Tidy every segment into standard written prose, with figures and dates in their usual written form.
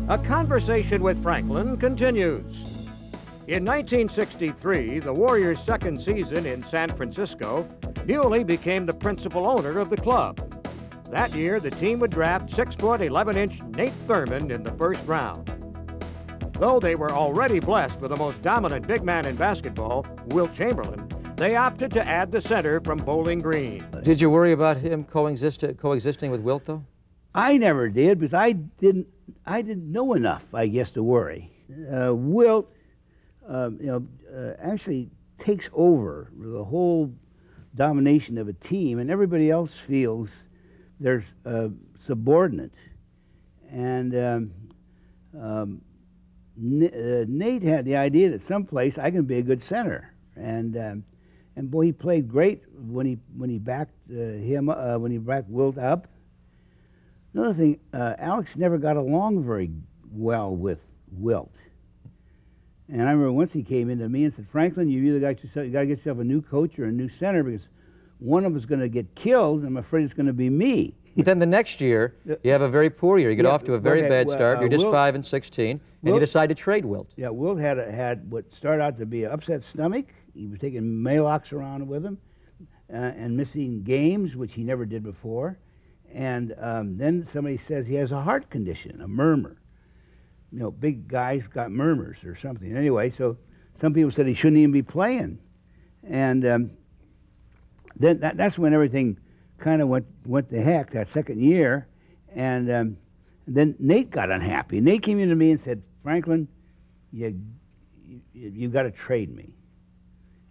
A conversation with Franklin continues. In 1963, the Warriors' second season in San Francisco, Mieuli became the principal owner of the club. That year, the team would draft 6-foot, 11-inch Nate Thurmond in the first round. Though they were already blessed with the most dominant big man in basketball, Wilt Chamberlain, they opted to add the center from Bowling Green. Did you worry about him coexisting with Wilt, though? I never did, because I didn't know enough, I guess, to worry. Wilt, actually takes over the whole domination of a team, and everybody else feels they're subordinate. And Nate had the idea that someplace I can be a good center, and boy, he played great when he backed Wilt up. Another thing, Alex never got along very well with Wilt. And I remember once he came into me and said, "Franklin, you either got to get yourself a new coach or a new center, because one of us is going to get killed, and I'm afraid it's going to be me." But then the next year, you have a very poor year. You get off to a very bad start. You're just 5-16, and you decide to trade Wilt. Yeah, Wilt had what started out to be an upset stomach. He was taking Maalox around with him and missing games, which he never did before. And then somebody says he has a heart condition, a murmur. You know, big guys got murmurs or something. Anyway, so some people said he shouldn't even be playing. And then that's when everything kind of went to heck that second year. And then Nate got unhappy. Nate came into me and said, "Franklin, you got to trade me."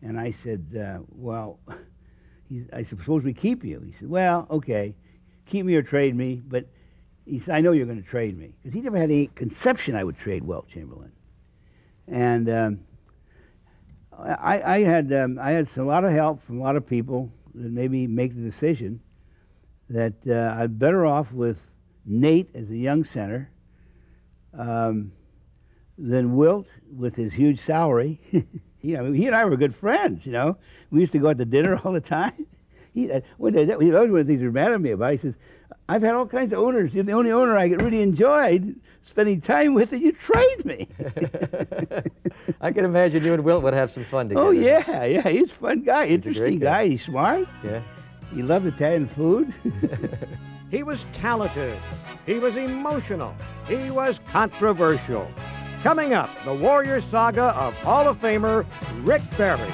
And I said, "Well," I said, "suppose we keep you?" He said, "Well, okay, keep me or trade me, but," he said, "I know you're going to trade me," because he never had any conception I would trade Wilt Chamberlain. And I had a lot of help from a lot of people that made me make the decision that I'm better off with Nate as a young center than Wilt with his huge salary. He and I were good friends, you know. We used to go out to dinner all the time. That was one of the things he was mad at me about. He says, "I've had all kinds of owners. You're the only owner I really enjoyed spending time with, and you trade me." I can imagine you and Wilt would have some fun together. Oh, yeah, he's a fun guy, interesting guy. He's smart. Yeah. He loved Italian food. He was talented. He was emotional. He was controversial. Coming up, the Warriors saga of Hall of Famer Rick Barry.